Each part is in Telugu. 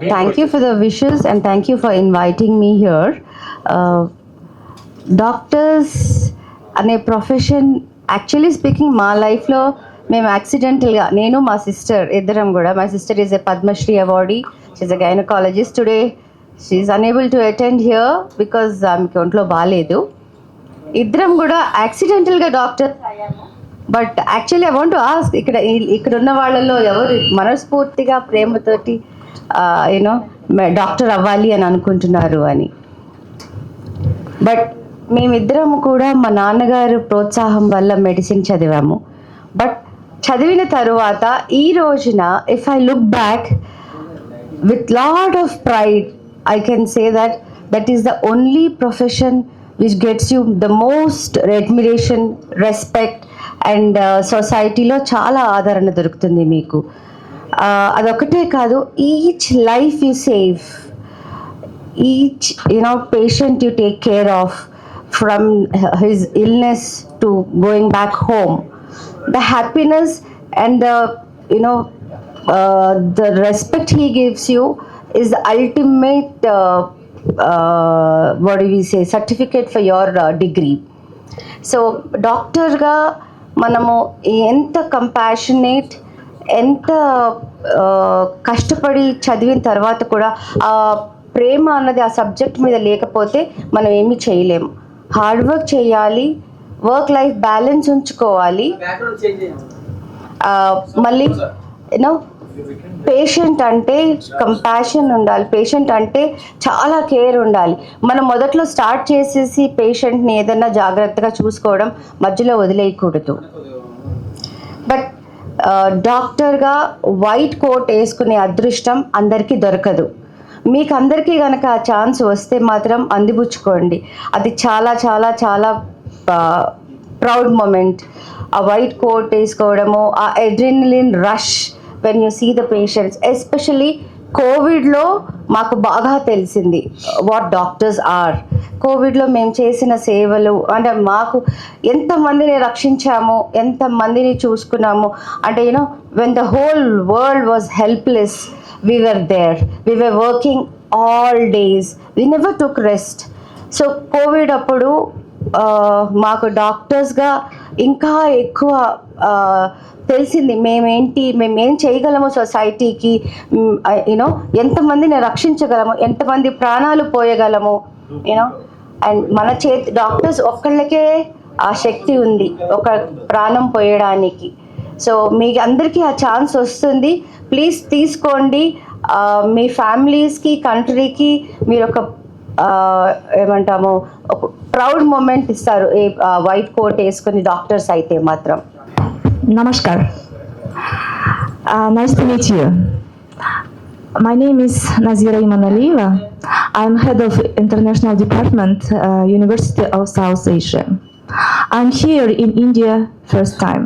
Thank you for the wishes and thank you for inviting me here. Doctors అనే ప్రొఫెషన్ యాక్చువల్లీ స్పీకింగ్ మా లైఫ్లో మేము యాక్సిడెంటల్గా నేను మా సిస్టర్ ఇద్దరం కూడా my sister is a Padma Shri awardee she's a gynaecologist today she's unable to attend here because ఆమెకి ఒంట్లో బాగాలేదు ఇద్దరం కూడా యాక్సిడెంటల్గా doctor but actually I want to ask ఇక్కడ ఉన్న వాళ్ళలో ఎవరు మనస్ఫూర్తిగా ప్రేమతోటి యూనో డాక్టర్ అవ్వాలి అని అనుకుంటున్నారు అని బట్ మేమిద్దరము కూడా మా నాన్నగారు ప్రోత్సాహం వల్ల మెడిసిన్ చదివాము బట్ చదివిన తరువాత ఈ రోజున if I look back with lot of pride I can say that is the only profession which gets you the most admiration respect and సొసైటీలో చాలా ఆదరణ దొరుకుతుంది మీకు అదొకటే కాదు each life you save each patient you take care of from his illness to going back home, the happiness and the respect he gives you is the ultimate what do we say certificate for your degree. So doctor ga manamu enta compassionate ఎంత కష్టపడి చదివిన తర్వాత కూడా ప్రేమ అన్నది ఆ సబ్జెక్ట్ మీద లేకపోతే మనం ఏమీ చేయలేము హార్డ్ వర్క్ చేయాలి వర్క్ లైఫ్ బ్యాలెన్స్ ఉంచుకోవాలి మళ్ళీ పేషెంట్ అంటే కంపాషన్ ఉండాలి పేషెంట్ అంటే చాలా కేర్ ఉండాలి మనం మొదట్లో స్టార్ట్ చేసేసి పేషెంట్ని ఏదైనా జాగ్రత్తగా చూసుకోవడం మధ్యలో వదిలేయకూడదు బట్ డాక్టర్గా వైట్ కోట్ వేసుకునే అదృష్టం అందరికీ దొరకదు మీకు అందరికీ కనుక ఆ ఛాన్స్ వస్తే మాత్రం అందిపుచ్చుకోండి అది చాలా చాలా చాలా ప్రౌడ్ మూమెంట్ ఆ వైట్ కోట్ వేసుకోవడము ఆ adrenaline rush when you see the patients especially కోవిడ్లో మాకు బాగా తెలిసింది వాట్ డాక్టర్స్ ఆర్ కోవిడ్లో మేము చేసిన సేవలు అంటే మాకు ఎంతమందిని రక్షించాము ఎంతమందిని చూసుకున్నాము అంటే when the whole world was helpless we were there, we were working all days, we never took rest. So covid appudu maaku doctors ga inka ఎక్కువ తెలిసింది మేమేం చేయగలము సొసైటీకి ఎంతమందిని రక్షించగలము ఎంతమంది ప్రాణాలు పోయగలము అండ్ మన డాక్టర్స్ ఒక్కళ్ళకే ఆ శక్తి ఉంది ఒక ప్రాణం పోయడానికి సో మీకు అందరికీ ఆ ఛాన్స్ వస్తుంది ప్లీజ్ తీసుకోండి మీ ఫ్యామిలీస్కి కంట్రీకి మీరు ఒక ఏమంటాము ఒక ప్రౌడ్ మూమెంట్ ఇస్తారు వైట్ కోట్ వేసుకుని డాక్టర్స్ అయితే మాత్రం namaskar nice to meet you My name is Nazira Imanalieva. I'm head of International Department, University of South Asia. I'm here in India first time.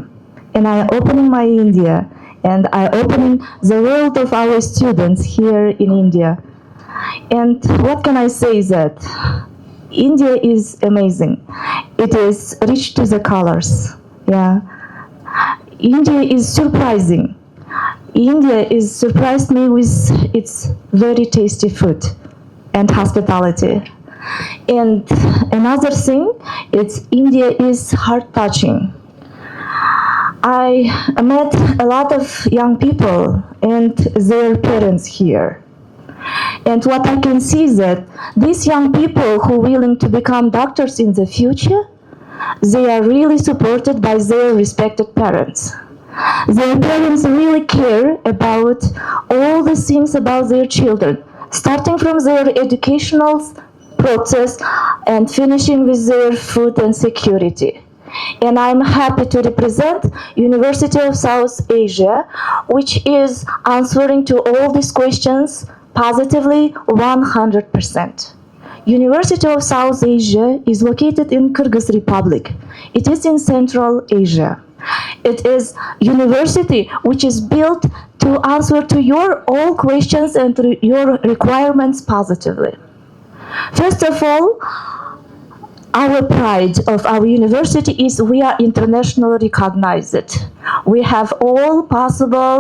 And I opening my India and I opening the world of our students here in India. And what can I say that India is amazing. It is rich to the colors. Yeah. India is surprising. India is surprised me with its very tasty food and hospitality. And another thing, it's India is heart touching. I met a lot of young people and their parents here. And what I can see is that these young people who are willing to become doctors in the future, they are really supported by their respected parents. Their parents really care about all the things about their children, starting from their educational process and finishing with their food and security. And I'm happy to represent University of South Asia, which is answering to all these questions positively 100%. University of South Asia is located in Kyrgyz Republic. It is in Central Asia. It is university which is built to answer to your all questions and to your requirements positively. First of all, our pride of our university is we are internationally recognized. We have all possible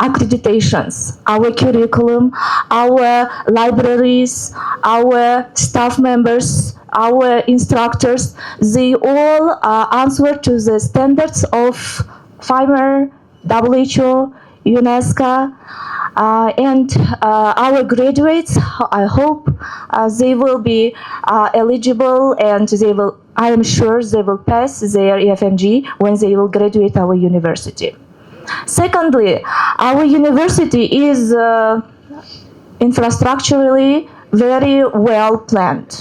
accreditations. Our curriculum, our libraries, our staff members, our instructors, they all answer to the standards of FIMER, WHO, UNESCO, and our graduates, I hope they will be eligible and they will, I am sure they will pass their EFMG when they will graduate our university. Secondly, our university is infrastructurally very well planned.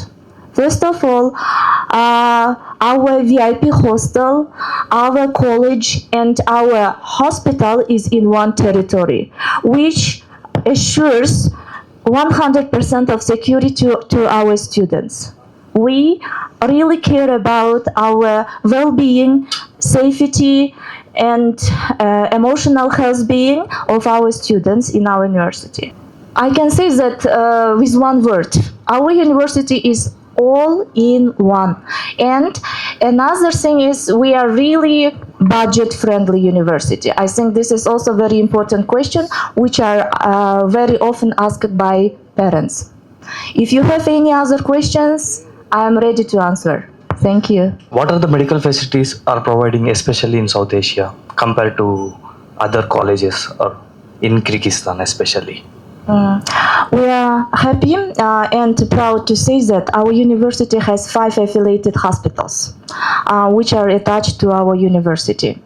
First of all, our VIP hostel, our college, and our hospital is in one territory, which assures 100% of security to our students. We really care about our well-being, safety, and emotional health-being of our students in our university. I can say that with one word, our university is all in one. And another thing is we are really budget-friendly university. I think this is also a very important question, which are very often asked by parents. If you have any other questions, I am ready to answer. Thank you. What are the medical facilities are providing, especially in South Asia, compared to other colleges or in Kyrgyzstan especially? We are happy and proud to say that our university has 5 affiliated hospitals which are attached to our university.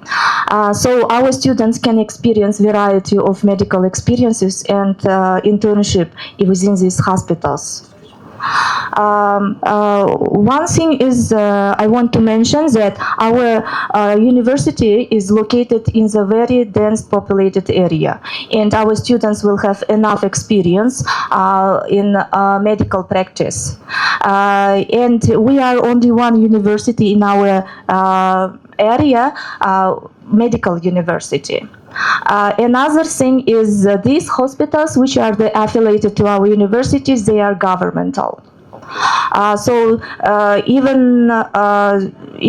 So our students can experience variety of medical experiences and internship within these hospitals. One thing is I want to mention that our university is located in the very dense populated area, and our students will have enough experience in medical practice. And we are only one university in our area, medical university. Another thing is these hospitals, which are affiliated to our universities, they are governmental. So even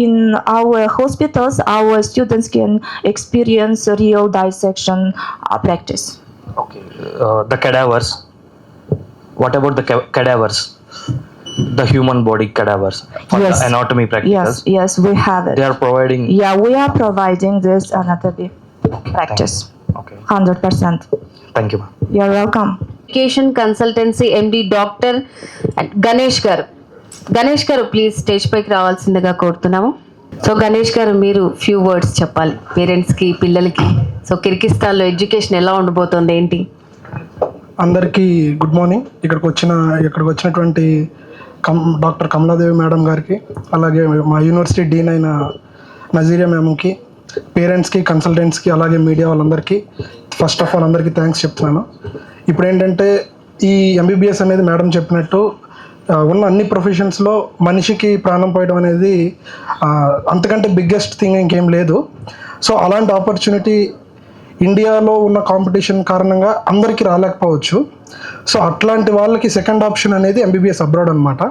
in our hospitals, our students can experience real dissection practice. Okay. The cadavers. What about the cadavers? The human body cadavers for Yes. the anatomy practicals. Yes, we have it. They are providing. Yeah, we are providing this anatomy practice. Okay. 100%. Thank you, ma'am. You're welcome. Education consultancy MD doctor Ganesh గారు ప్లీజ్ స్టేజ్ పైకి రావాల్సిందిగా కోరుతున్నాము. సో గణేష్ గారు, మీరు ఫ్యూ వర్డ్స్ చెప్పాలి పేరెంట్స్కి, పిల్లలకి. సో కిర్గిస్తాన్లో ఎడ్యుకేషన్ ఎలా ఉండబోతుంది, ఏంటి? అందరికీ గుడ్ మార్నింగ్. ఇక్కడికి వచ్చినటువంటి డాక్టర్ కమలాదేవి మేడం గారికి, అలాగే మా యూనివర్సిటీ డీన్ అయిన నజీరియా మ్యామ్కి, పేరెంట్స్కి, కన్సల్టెంట్స్కి, అలాగే మీడియా వాళ్ళందరికీ ఫస్ట్ ఆఫ్ ఆల్ అందరికీ థ్యాంక్స్ చెప్తున్నాను. ఇప్పుడు ఏంటంటే ఈ ఎంబీబీఎస్ అనేది మేడం చెప్పినట్టు ఉన్న అన్ని ప్రొఫెషన్స్లో మనిషికి ప్రాణం పోయడం అనేది అంతకంటే బిగ్గెస్ట్ థింగ్ ఇంకేం లేదు. సో అలాంటి ఆపర్చునిటీ ఇండియాలో ఉన్న కాంపిటీషన్ కారణంగా అందరికీ రాలేకపోవచ్చు. సో అట్లాంటి వాళ్ళకి సెకండ్ ఆప్షన్ అనేది ఎంబీబీఎస్ అబ్రాడ్ అనమాట.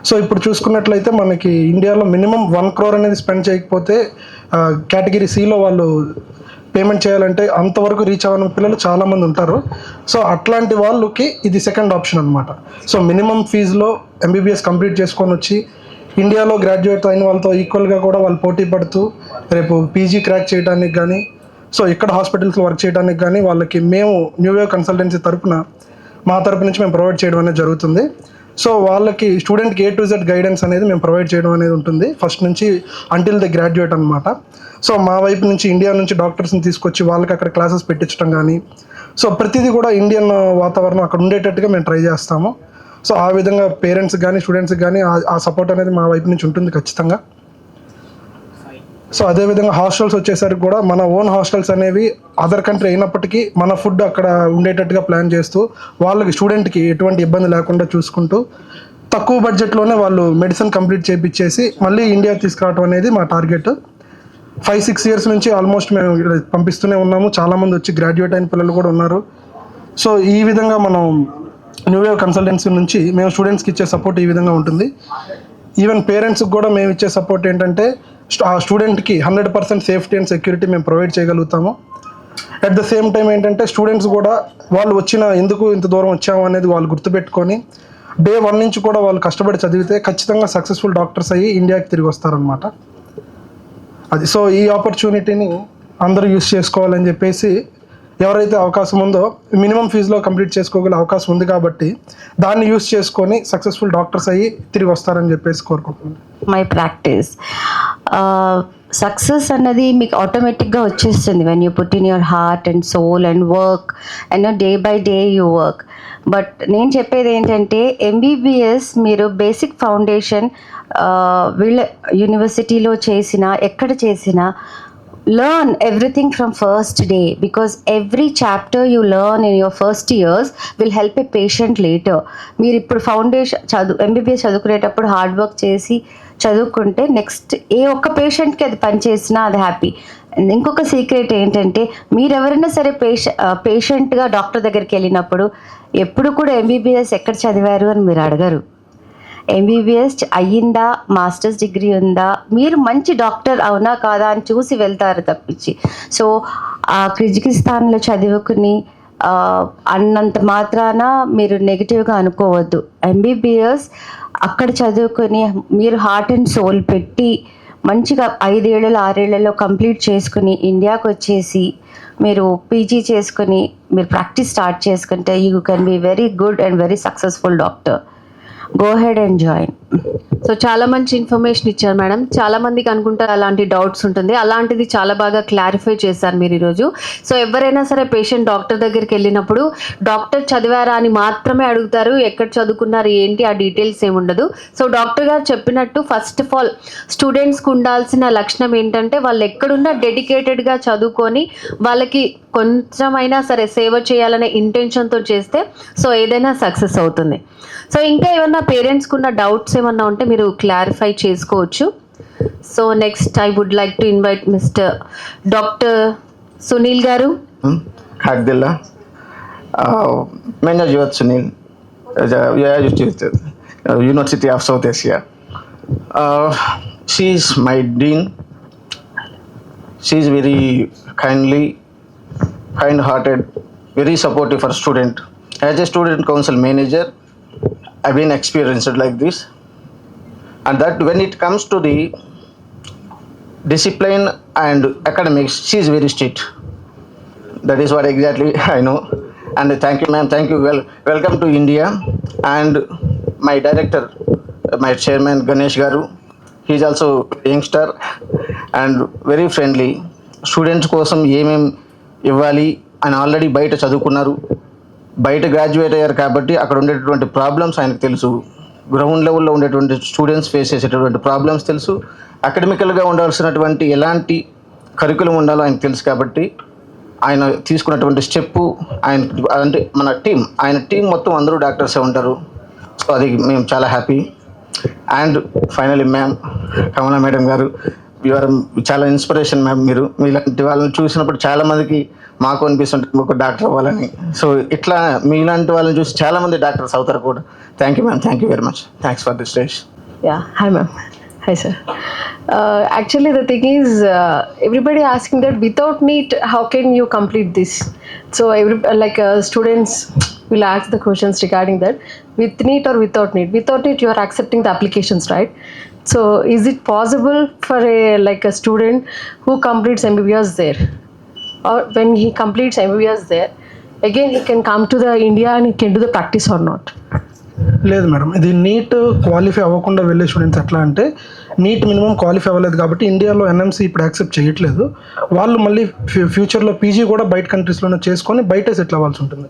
సో ఇప్పుడు చూసుకున్నట్లయితే మనకి ఇండియాలో మినిమం 1 crore అనేది స్పెండ్ చేయకపోతే కేటగిరీ సిలో వాళ్ళు పేమెంట్ చేయాలంటే అంతవరకు రీచ్ అవ్వని పిల్లలు చాలామంది ఉంటారు. సో అట్లాంటి వాళ్ళకి ఇది సెకండ్ ఆప్షన్ అనమాట. సో మినిమం ఫీజులో ఎంబీబీఎస్ కంప్లీట్ చేసుకొని వచ్చి ఇండియాలో గ్రాడ్యుయేట్ అయిన వాళ్ళతో ఈక్వల్గా కూడా వాళ్ళు పోటీ పడుతూ రేపు పీజీ క్రాక్ చేయడానికి కానీ, సో ఇక్కడ హాస్పిటల్స్లో వర్క్ చేయడానికి కానీ వాళ్ళకి మేము న్యూ వేవ్ కన్సల్టెన్సీ తరపున మా తరపు నుంచి మేము ప్రొవైడ్ చేయడం అనేది జరుగుతుంది. సో వాళ్ళకి స్టూడెంట్కి A to Z గైడెన్స్ అనేది మేము ప్రొవైడ్ చేయడం అనేది ఉంటుంది ఫస్ట్ నుంచి అంటిల్ ది గ్రాడ్యుయేట్ అనమాట. సో మా వైపు నుంచి ఇండియా నుంచి డాక్టర్స్ని తీసుకొచ్చి వాళ్ళకి అక్కడ క్లాసెస్ పెట్టించడం కానీ, సో ప్రతిదీ కూడా ఇండియన్ వాతావరణం అక్కడ ఉండేటట్టుగా మేము ట్రై చేస్తాము. సో ఆ విధంగా పేరెంట్స్కి కానీ స్టూడెంట్స్కి కానీ ఆ సపోర్ట్ అనేది మా వైపు నుంచి ఉంటుంది ఖచ్చితంగా. సో అదేవిధంగా హాస్టల్స్ వచ్చేసరికి కూడా మన ఓన్ హాస్టల్స్ అనేవి అదర్ కంట్రీ అయినప్పటికీ మన ఫుడ్ అక్కడ ఉండేటట్టుగా ప్లాన్ చేస్తూ వాళ్ళకి స్టూడెంట్కి ఎటువంటి ఇబ్బంది లేకుండా చూసుకుంటూ తక్కువ బడ్జెట్లోనే వాళ్ళు మెడిసిన్ కంప్లీట్ చేయించేసి మళ్ళీ ఇండియా తీసుకురావడం అనేది మా టార్గెట్. 5-6 years నుంచి ఆల్మోస్ట్ మేము పంపిస్తూనే ఉన్నాము. చాలామంది వచ్చి గ్రాడ్యుయేట్ అయిన పిల్లలు కూడా ఉన్నారు. సో ఈ విధంగా మనం న్యూ వేవ్ కన్సల్టెన్సీ నుంచి మేము స్టూడెంట్స్కి ఇచ్చే సపోర్ట్ ఈ విధంగా ఉంటుంది. ఈవెన్ పేరెంట్స్కి కూడా మేము ఇచ్చే సపోర్ట్ ఏంటంటే ఆ స్టూడెంట్కి 100% సేఫ్టీ అండ్ సెక్యూరిటీ మేము ప్రొవైడ్ చేయగలుగుతాము. అట్ ద సేమ్ టైం ఏంటంటే స్టూడెంట్స్ కూడా వాళ్ళు ఎందుకు ఇంత దూరం వచ్చాము అనేది వాళ్ళు గుర్తుపెట్టుకొని డే 1 నుంచి కూడా వాళ్ళు కష్టపడి చదివితే ఖచ్చితంగా సక్సెస్ఫుల్ డాక్టర్స్ అయ్యి ఇండియాకి తిరిగి వస్తారనమాట. అది సో ఈ ఆపర్చునిటీని అందరూ యూస్ చేసుకోవాలని చెప్పేసి, ఎవరైతే అవకాశం ఉందో మినిమం ఫీజులో కంప్లీట్ చేసుకోగల అవకాశం ఉంది కాబట్టి దాన్ని యూస్ చేసుకొని సక్సెస్ఫుల్ డాక్టర్స్ అయ్యి తిరిగి వస్తారని చెప్పేసి కోరుకుంటున్నాను. మై ప్రాక్టీస్ సక్సెస్ అన్నది మీకు ఆటోమేటిక్గా వచ్చేస్తుంది when you put in your heart and soul and work and day by day you work. But నేను చెప్పేది ఏంటంటే ఎంబీబీఎస్ మీరు బేసిక్ ఫౌండేషన్ వీళ్ళ యూనివర్సిటీలో చేసినా ఎక్కడ చేసినా learn everything from first day, because every chapter you learn in your first years will help a patient later. మీరు ఇప్పుడు ఫౌండేషన్ ఎంబీబీఎస్ చదువుకునేటప్పుడు హార్డ్ వర్క్ చేసి చదువుకుంటే నెక్స్ట్ ఏ ఒక్క పేషెంట్కి అది పనిచేసినా అది హ్యాపీ. ఇంకొక సీక్రెట్ ఏంటంటే మీరు ఎవరైనా సరే పేషెంట్గా డాక్టర్ దగ్గరికి వెళ్ళినప్పుడు ఎప్పుడు కూడా ఎంబీబీఎస్ ఎక్కడ చదివారు అని మీరు అడగరు. ఎంబీబీఎస్ అయ్యిందా, మాస్టర్స్ డిగ్రీ ఉందా, మీరు మంచి డాక్టర్ అవునా కాదా అని చూసి వెళ్తారు తప్పించి. సో ఆ కిర్గిజిస్తాన్లో చదువుకుని అన్నంత మాత్రాన మీరు నెగిటివ్గా అనుకోవద్దు. ఎంబీబీఎస్ అక్కడ చదువుకొని మీరు హార్ట్ అండ్ సోల్ పెట్టి మంచిగా 5 ఏళ్ళలో 6 ఏళ్లలో కంప్లీట్ చేసుకుని ఇండియాకి వచ్చేసి మీరు పీజీ చేసుకుని మీరు ప్రాక్టీస్ స్టార్ట్ చేసుకుంటే you can be very good and very successful doctor. Go head and join. So చాలా మంచి ఇన్ఫర్మేషన్ ఇచ్చారు మేడం. చాలా మందికి అనుకుంటారు అలాంటి డౌట్స్ ఉంటుంది, అలాంటిది చాలా బాగా క్లారిఫై చేశారు మీరు ఈరోజు. సో ఎవరైనా సరే పేషెంట్ డాక్టర్ దగ్గరికి వెళ్ళినప్పుడు డాక్టర్ చదివారా అని మాత్రమే అడుగుతారు, ఎక్కడ చదువుకున్నారు ఏంటి ఆ డీటెయిల్స్ ఏముండదు. సో డాక్టర్ గారు చెప్పినట్టు ఫస్ట్ ఆఫ్ ఆల్ స్టూడెంట్స్కి ఉండాల్సిన లక్షణం ఏంటంటే వాళ్ళు ఎక్కడున్నా డెడికేటెడ్గా చదువుకొని వాళ్ళకి కొంచెమైనా సరే సేవ చేయాలనే ఇంటెన్షన్తో చేస్తే సో ఏదైనా సక్సెస్ అవుతుంది. సో ఇంకా ఏమన్నా పేరెంట్స్కి ఉన్న డౌట్స్ ఏమన్నా ఉంటే మీరు క్లారిఫై చేసుకోవచ్చు. So next I would like to invite mister doctor Sunil గారు. Khagdilla, Manager Jivat Sunil, University of South Asia. She is my dean. She is very kind-hearted, very supportive for student. As a student council manager, I've been experienced like this, and that when it comes to the discipline and academics, she is very strict. That is what exactly I know. And thank you, ma'am. Thank you. Welcome to India. And my director, my chairman Ganesh Garu, he is also a youngster and very friendly. Students కోసం ఏమేం ఇవ్వాలి అని ఆల్రెడీ బయట చదువుకున్నారు, బయట గ్రాడ్యుయేట్ అయ్యారు కాబట్టి అక్కడ ఉండేటటువంటి ప్రాబ్లమ్స్ ఆయనకు తెలుసు. గ్రౌండ్ లెవెల్లో ఉండేటువంటి స్టూడెంట్స్ ఫేస్ చేసేటటువంటి ప్రాబ్లమ్స్ తెలుసు. అకాడమికల్గా ఉండాల్సినటువంటి ఎలాంటి కరికులం ఉండాలో ఆయనకు తెలుసు కాబట్టి ఆయన తీసుకున్నటువంటి స్టెప్పు ఆయన అంటే ఆయన టీం మొత్తం అందరూ డాక్టర్సే ఉంటారు. సో అది మేము చాలా happy. And finally ma'am Kamala madam గారు, యూఆర్ చాలా ఇన్స్పిరేషన్ మ్యామ్. మీరు మీలాంటి వాళ్ళని చూసినప్పుడు చాలామందికి మాకు అనిపిస్తుంటుంది ఒక డాక్టర్ అవ్వాలని. సో ఇట్లా మీలాంటి వాళ్ళని చూసి చాలామంది డాక్టర్స్ అవుతారు కూడా. Thank you ma'am. Thank you very much. Thanks for this stage. Yeah, hi ma'am. Hi sir. Actually the thing is everybody asking that without NEET how can you complete this? So students will ask the questions regarding that, with NEET or without NEET. Without NEET you are accepting the applications, right? So is it possible for a student who completes MBBS there, or when he completes MBBS there again he can come to the India and he can do the practice or not? లేదు మేడం, ఇది నీట్ క్వాలిఫై అవ్వకుండా వెళ్ళే స్టూడెంట్స్ ఎట్లా అంటే నీట్ మినిమం క్వాలిఫై అవ్వలేదు కాబట్టి ఇండియాలో ఎన్ఎంసీ ఇప్పుడు యాక్సెప్ట్ చేయట్లేదు. వాళ్ళు మళ్ళీ ఫ్యూచర్లో పీజీ కూడా బయట కంట్రీస్లోనే చేసుకొని బయటే సెటిల్ అవ్వాల్సి ఉంటుంది.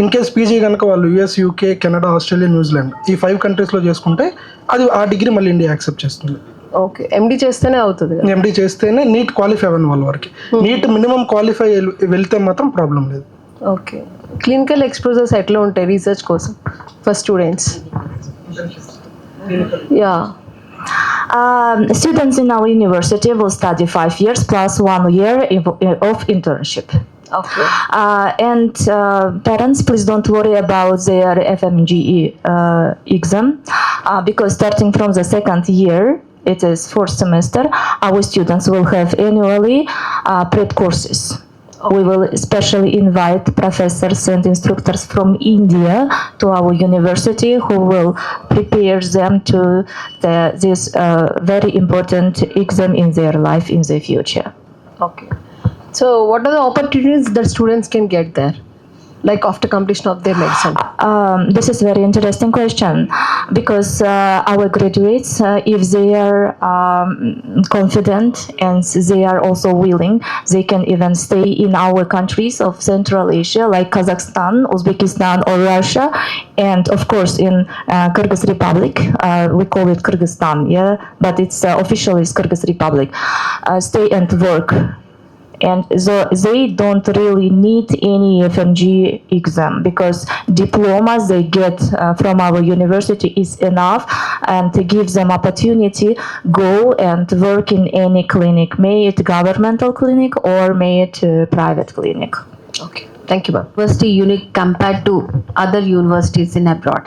ఇన్ కేస్ పీజీ కనుక వాళ్ళు US, UK, Canada, Australia, New Zealand ఈ 5 కంట్రీస్లో చేసుకుంటే అది ఆ డిగ్రీ మళ్ళీ ఇండియా యాక్సెప్ట్ చేస్తుంది. ఓకే, ఎండి చేస్తేనే అవుతుంది. ఎండి చేస్తేనే నీట్ క్వాలిఫై అవ్వని వాళ్ళ వరకు. నీట్ మినిమం క్వాలిఫై వెళ్తే మాత్రం ప్రాబ్లం లేదు. ఓకే, క్లినికల్ ఎక్స్పోజర్స్ ఎట్లా ఉంటాయి రీసెర్చ్ కోసం for students? Yeah, Students in our university will study 5 years plus 1 year of internship. Okay. And parents, please don't worry about their FMGE exam because starting from the second year, it is fourth semester, our students will have annually prep courses. We will especially invite professors and instructors from India to our university who will prepare them to this very important exam in their life in the future. Okay. So what are the opportunities that students can get there, like after completion of their medicine? This is very interesting question because our graduates, if they are confident and they are also willing, they can even stay in our countries of Central Asia like Kazakhstan, Uzbekistan or Russia, and of course in Kyrgyz Republic. We call it Kyrgyzstan, yeah, but it's officially is Kyrgyz Republic. Stay and work. And so they don't really need any FMG exam because diplomas they get from our university is enough and to give them opportunity go and work in any clinic, may it governmental clinic or may it private clinic. Okay, thank you, ma'am. University unique compared to other universities in abroad?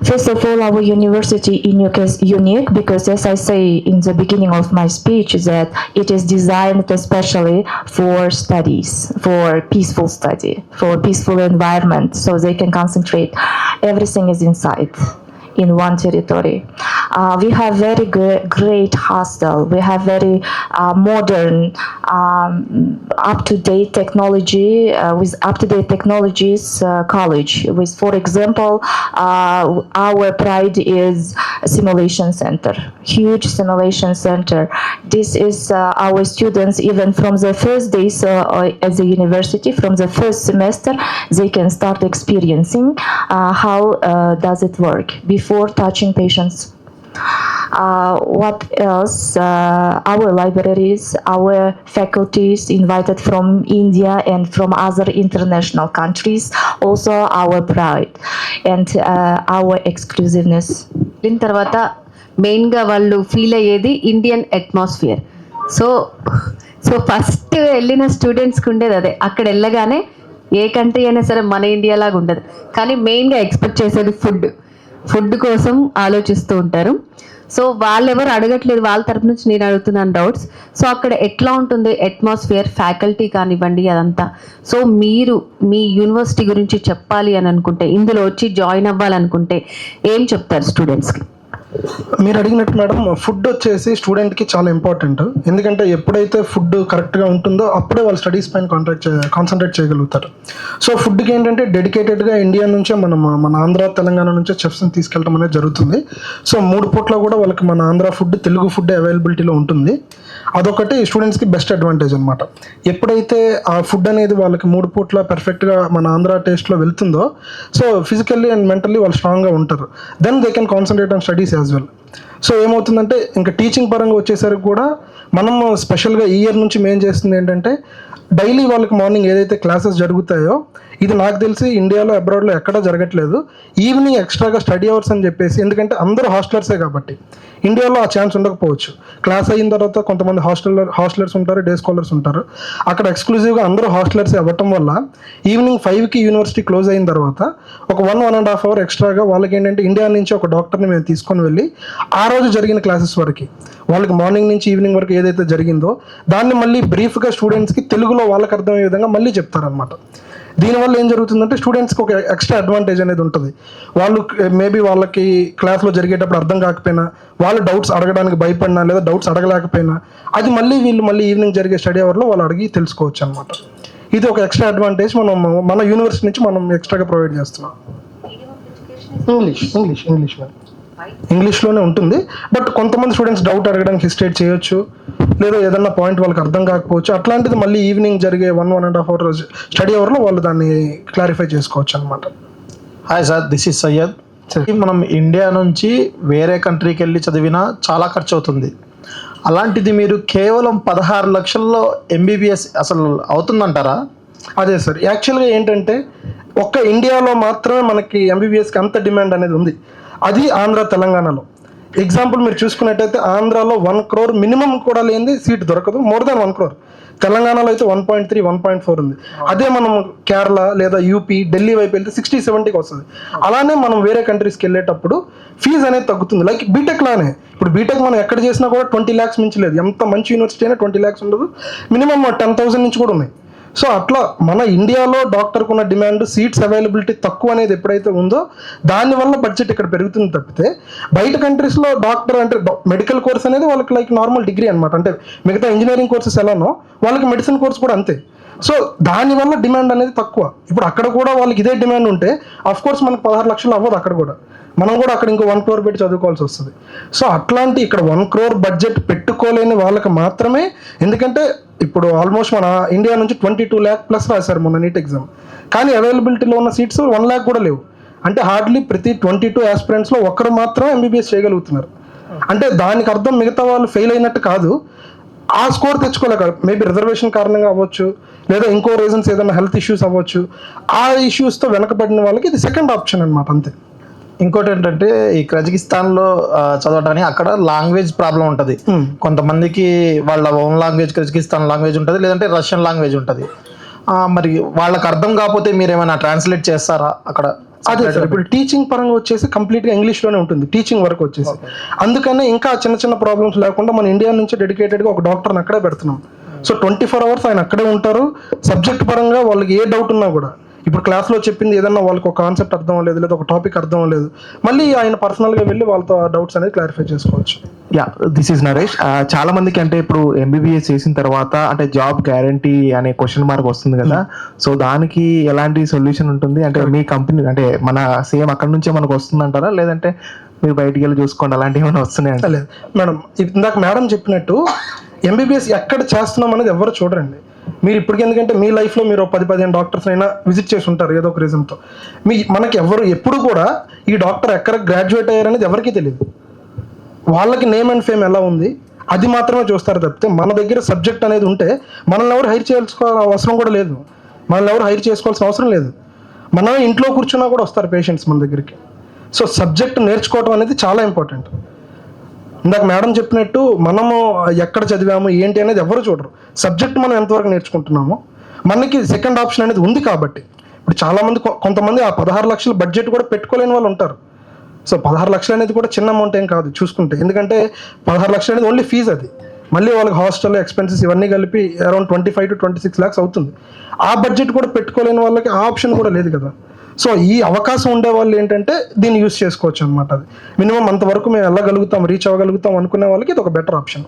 First of all, our university in UK is unique because, as I say in the beginning of my speech, that it is designed especially for studies, for peaceful study, for peaceful environment, so they can concentrate. Everything is inside. In one territory. We have very great hostel. We have very modern, up-to-date technology with up-to-date technologies college. With, for example, our pride is a simulation center, huge simulation center. This is our students even from the first days at the university, from the first semester, they can start experiencing how does it work before touching patients. What else? Our libraries, our faculties invited from India and from other international countries, also our pride and our exclusiveness. దీని తర్వాత మెయిన్గా వాళ్ళు ఫీల్ అయ్యేది ఇండియన్ అట్మాస్ఫియర్. సో ఫస్ట్ వెళ్ళిన స్టూడెంట్స్కి ఉండేది అదే. అక్కడ వెళ్ళగానే ఏ కంట్రీ అయినా సరే మన ఇండియా లాగా ఉండదు, కానీ మెయిన్గా ఎక్స్పెక్ట్ చేసేది ఫుడ్ కోసం ఆలోచిస్తూ ఉంటారు. సో వాళ్ళు ఎవరు అడగట్లేదు, వాళ్ళ తరపు నుంచి నేను అడుగుతున్నాను డౌట్స్. సో అక్కడ ఎట్లా ఉంటుంది అట్మాస్ఫియర్, ఫ్యాకల్టీ కానివ్వండి అదంతా. సో మీరు మీ యూనివర్సిటీ గురించి చెప్పాలి అని అనుకుంటే, ఇందులో వచ్చి జాయిన్ అవ్వాలనుకుంటే ఏం చెప్తారు స్టూడెంట్స్కి? మీరు అడిగినట్టు మేడం, ఫుడ్ వచ్చేసి స్టూడెంట్కి చాలా ఇంపార్టెంట్. ఎందుకంటే ఎప్పుడైతే ఫుడ్ కరెక్ట్గా ఉంటుందో అప్పుడే వాళ్ళు స్టడీస్ పైన కాన్సన్ట్రేట్ చేయగలుగుతారు. సో ఫుడ్కి ఏంటంటే డెడికేటెడ్గా ఇండియా నుంచే మన ఆంధ్ర తెలంగాణ నుంచే చెఫ్స్ని తీసుకెళ్ళడం అనేది జరుగుతుంది. సో 3 పూట్ల కూడా వాళ్ళకి మన ఆంధ్ర ఫుడ్, తెలుగు ఫుడ్ అవైలబిలిటీలో ఉంటుంది. అదొకటి స్టూడెంట్స్కి బెస్ట్ అడ్వాంటేజ్ అనమాట. ఎప్పుడైతే ఆ ఫుడ్ అనేది వాళ్ళకి 3 పూట్ల పర్ఫెక్ట్గా మన ఆంధ్ర టేస్ట్లో వెళ్తుందో, సో ఫిజికల్లీ అండ్ మెంటల్లీ వాళ్ళు స్ట్రాంగ్గా ఉంటారు. Then they can concentrate on studies as well. So ఏమవుతుందంటే ఇంకా టీచింగ్ పరంగా వచ్చేసరికి కూడా మనం స్పెషల్గా ఈ ఇయర్ నుంచి మేము చేస్తుంది ఏంటంటే, డైలీ వాళ్ళకి మార్నింగ్ ఏదైతే క్లాసెస్ జరుగుతాయో, ఇది నాకు తెలిసి ఇండియాలో అబ్రాడ్లో ఎక్కడా జరగట్లేదు. ఈవినింగ్ ఎక్స్ట్రాగా స్టడీ అవర్స్ అని చెప్పేసి, ఎందుకంటే అందరూ హాస్టలర్సే కాబట్టి ఇండియాలో ఆ ఛాన్స్ ఉండకపోవచ్చు. క్లాస్ అయిన తర్వాత కొంతమంది హాస్టలర్స్ ఉంటారు, డే స్కాలర్స్ ఉంటారు. అక్కడ ఎక్స్క్లూజివ్గా అందరూ హాస్టలర్సే అవ్వటం వల్ల ఈవినింగ్ 5కి యూనివర్సిటీ క్లోజ్ అయిన తర్వాత ఒక 1.5 అవర్ ఎక్స్ట్రాగా వాళ్ళకి ఏంటంటే ఇండియా నుంచి ఒక డాక్టర్ని మేము తీసుకొని వెళ్ళి ఆ రోజు జరిగిన క్లాసెస్ వరకు వాళ్ళకి మార్నింగ్ నుంచి ఈవినింగ్ వరకు ఏదైతే జరిగిందో దాన్ని మళ్ళీ బ్రీఫ్గా స్టూడెంట్స్కి తెలుగులో వాళ్ళకి అర్థమయ్యే విధంగా మళ్ళీ చెప్తారనమాట. దీనివల్ల ఏం జరుగుతుందంటే స్టూడెంట్స్కి ఒక ఎక్స్ట్రా అడ్వాంటేజ్ అనేది ఉంటుంది. వాళ్ళు మేబీ వాళ్ళకి క్లాస్లో జరిగేటప్పుడు అర్థం కాకపోయినా, వాళ్ళు డౌట్స్ అడగడానికి భయపడినా లేదా డౌట్స్ అడగలేకపోయినా, అది మళ్ళీ ఈవినింగ్ జరిగే స్టడీ అవర్లో వాళ్ళు అడిగి తెలుసుకోవచ్చు అనమాట. ఇది ఒక ఎక్స్ట్రా అడ్వాంటేజ్ మన యూనివర్సిటీ నుంచి మనం ఎక్స్ట్రాగా ప్రొవైడ్ చేస్తున్నాం. ఇంగ్లీష్లోనే ఉంటుంది. బట్ కొంతమంది స్టూడెంట్స్ డౌట్ అడగడానికి హెసిటేట్ చేయొచ్చు, లేదా ఏదన్నా పాయింట్ వాళ్ళకి అర్థం కాకపోవచ్చు. అట్లాంటిది మళ్ళీ ఈవినింగ్ జరిగే 1.5 అవర్ స్టడీ అవర్లో వాళ్ళు దాన్ని క్లారిఫై చేసుకోవచ్చు అనమాట. Hi sir, this is Syed. మనం ఇండియా నుంచి వేరే కంట్రీకి వెళ్ళి చదివినా చాలా ఖర్చు అవుతుంది. అలాంటిది మీరు కేవలం 16 లక్షల్లో ఎంబీబీఎస్ అసలు అవుతుందంటారా? అదే సార్, యాక్చువల్గా ఏంటంటే ఒక్క ఇండియాలో మాత్రమే మనకి ఎంబీబీఎస్కి అంత డిమాండ్ అనేది ఉంది. అది ఆంధ్ర తెలంగాణలో. ఎగ్జాంపుల్ మీరు చూసుకున్నట్టయితే ఆంధ్రాలో 1 crore మినిమం కూడా లేనిది సీట్ దొరకదు, మోర్ దాన్ 1 crore. తెలంగాణలో అయితే 1.3, 1.4 ఉంది. అదే మనం కేరళ లేదా యూపీ, ఢిల్లీ వైపు వెళ్తే 60-70కి వస్తుంది. అలానే మనం వేరే కంట్రీస్కి వెళ్ళేటప్పుడు ఫీజు అనేది తగ్గుతుంది. లైక్ బీటెక్ లానే, ఇప్పుడు బీటెక్ మనం ఎక్కడ చేసినా కూడా 20 lakhs మించలేదు. ఎంత మంచి యూనివర్సిటీ అయినా 20 lakhs ఉండదు, మినిమం 10,000 నుంచి కూడా ఉన్నాయి. సో అట్లా మన ఇండియాలో డాక్టర్కు ఉన్న డిమాండ్, సీట్స్ అవైలబిలిటీ తక్కువ అనేది ఎప్పుడైతే ఉందో దానివల్ల బడ్జెట్ ఇక్కడ పెరుగుతుంది తప్పితే, బయట కంట్రీస్లో డాక్టర్ అంటే మెడికల్ కోర్స్ అనేది వాళ్ళకి లైక్ నార్మల్ డిగ్రీ అనమాట. అంటే మిగతా ఇంజనీరింగ్ కోర్సెస్ ఎలానో వాళ్ళకి మెడిసిన్ కోర్స్ కూడా అంతే. సో దానివల్ల డిమాండ్ అనేది తక్కువ. ఇప్పుడు అక్కడ కూడా వాళ్ళకి ఇదే డిమాండ్ ఉంటే అఫ్ కోర్స్ మనకు 16 లక్షలు అవ్వదు అక్కడ కూడా, మనం కూడా అక్కడ ఇంకో 1 crore పెట్టి చదువుకోవాల్సి వస్తుంది. సో అట్లాంటి ఇక్కడ 1 crore బడ్జెట్ పెట్టుకోలేని వాళ్ళకి మాత్రమే, ఎందుకంటే ఇప్పుడు ఆల్మోస్ట్ మన ఇండియా నుంచి 22 lakh ప్లస్ రాశారు మొన్న నీట్ ఎగ్జామ్, కానీ అవైలబిలిటీలో ఉన్న సీట్స్ 1 lakh కూడా లేవు. అంటే హార్డ్లీ ప్రతి 22 ఆస్పిరెంట్స్లో ఒక్కరు మాత్రమే ఎంబీబీఎస్ చేయగలుగుతున్నారు. అంటే దానికి అర్థం మిగతా వాళ్ళు ఫెయిల్ అయినట్టు కాదు, ఆ స్కోర్ తెచ్చుకోలేక మేబీ రిజర్వేషన్ కారణంగా అవ్వచ్చు, లేదా ఇంకో రీజన్స్ ఏదైనా హెల్త్ ఇష్యూస్ అవ్వచ్చు. ఆ ఇష్యూస్తో వెనకబడిన వాళ్ళకి ఇది సెకండ్ ఆప్షన్ అనమాట, అంతే. ఇంకోటి ఏంటంటే ఈ కజకిస్తాన్లో చదవడానికి అక్కడ లాంగ్వేజ్ ప్రాబ్లం ఉంటుంది. కొంతమందికి వాళ్ళ ఓన్ లాంగ్వేజ్ కజకిస్తాన్ లాంగ్వేజ్ ఉంటుంది, లేదంటే రష్యన్ లాంగ్వేజ్ ఉంటుంది. మరి వాళ్ళకి అర్థం కాకపోతే మీరు ఏమైనా ట్రాన్స్లేట్ చేస్తారా అక్కడ? అదే సార్, ఇప్పుడు టీచింగ్ పరంగా వచ్చేసి కంప్లీట్గా ఇంగ్లీష్లోనే ఉంటుంది టీచింగ్ వరకు వచ్చేసి. అందుకనే ఇంకా చిన్న చిన్న ప్రాబ్లమ్స్ లేకుండా మన ఇండియా నుంచి డెడికేటెడ్గా ఒక డాక్టర్ని అక్కడే పెడుతున్నాం. సో 24 hours ఆయన అక్కడే ఉంటారు. సబ్జెక్ట్ పరంగా వాళ్ళకి ఏ డౌట్ ఉన్నా కూడా, ఇప్పుడు క్లాస్లో చెప్పింది ఏదన్నా వాళ్ళకి ఒక కాన్సెప్ట్ అర్థం అవ్వలేదు, లేదా ఒక టాపిక్ అర్థం అవ్వలేదు, మళ్ళీ ఆయన పర్సనల్గా వెళ్ళి వాళ్ళతో డౌట్స్ అనేది క్లారిఫై చేసుకోవచ్చు. Yeah, this is Naresh. చాలా మందికి అంటే ఇప్పుడు ఎంబీబీఎస్ చేసిన తర్వాత అంటే జాబ్ గ్యారంటీ అనే క్వశ్చన్ మార్క్ వస్తుంది కదా, సో దానికి ఎలాంటి సొల్యూషన్ ఉంటుంది? అంటే మీ కంపెనీ అంటే మన సేమ్ అక్కడ నుంచే మనకు వస్తుందంటారా, లేదంటే మీరు బయటికి వెళ్ళి చూసుకోండి అలాంటివి ఏమైనా వస్తున్నాయంట? లేదు మేడం, ఇందాక మేడం చెప్పినట్టు ఎంబీబీఎస్ ఎక్కడ చేస్తున్నాం అనేది ఎవరు చూడరండి. మీరు ఇప్పటికి, ఎందుకంటే మీ లైఫ్లో మీరు 10-15 డాక్టర్స్ అయినా విజిట్ చేసి ఉంటారు ఏదో ఒక రీజన్తో. మనకి ఎవరు ఎప్పుడు కూడా ఈ డాక్టర్ ఎక్కడ గ్రాడ్యుయేట్ అయ్యారనేది ఎవరికీ తెలియదు. వాళ్ళకి నేమ్ అండ్ ఫేమ్ ఎలా ఉంది అది మాత్రమే చూస్తారు తప్పితే, మన దగ్గర సబ్జెక్ట్ అనేది ఉంటే మనల్ని ఎవరు హైర్ చేసుకోవాల్సిన అవసరం కూడా లేదు, మనల్ని ఎవరు హైర్ చేసుకోవాల్సిన అవసరం లేదు. మనం ఇంట్లో కూర్చున్నా కూడా వస్తారు పేషెంట్స్ మన దగ్గరికి. సో సబ్జెక్ట్ నేర్చుకోవడం అనేది చాలా ఇంపార్టెంట్. ఇందాక మేడం చెప్పినట్టు మనము ఎక్కడ చదివాము ఏంటి అనేది ఎవరు చూడరు, సబ్జెక్ట్ మనం ఎంతవరకు నేర్చుకుంటున్నామో. మనకి సెకండ్ ఆప్షన్ అనేది ఉంది కాబట్టి ఇప్పుడు చాలామంది, కొంతమంది ఆ 16 లక్షల బడ్జెట్ కూడా పెట్టుకోలేని వాళ్ళు ఉంటారు. సో 16 లక్షలు అనేది కూడా చిన్న అమౌంట్ ఏం కాదు చూసుకుంటే, ఎందుకంటే 16 లక్షలు అనేది ఓన్లీ ఫీజు. అది మళ్ళీ వాళ్ళకి హాస్టల్ ఎక్స్పెన్సెస్ ఇవన్నీ కలిపి అరౌండ్ 25 to 26 lakhs అవుతుంది. ఆ బడ్జెట్ కూడా పెట్టుకోలేని వాళ్ళకి ఆ ఆప్షన్ కూడా లేదు కదా. సో ఈ అవకాశం ఉండే వాళ్ళు ఏంటంటే దీన్ని యూస్ చేసుకోవచ్చు అనమాట. అది మినిమం అంతవరకు మేము వెళ్ళగలుగుతాం, రీచ్ అవ్వగలుగుతాం అనుకునే వాళ్ళకి ఇది ఒక బెటర్ ఆప్షన్.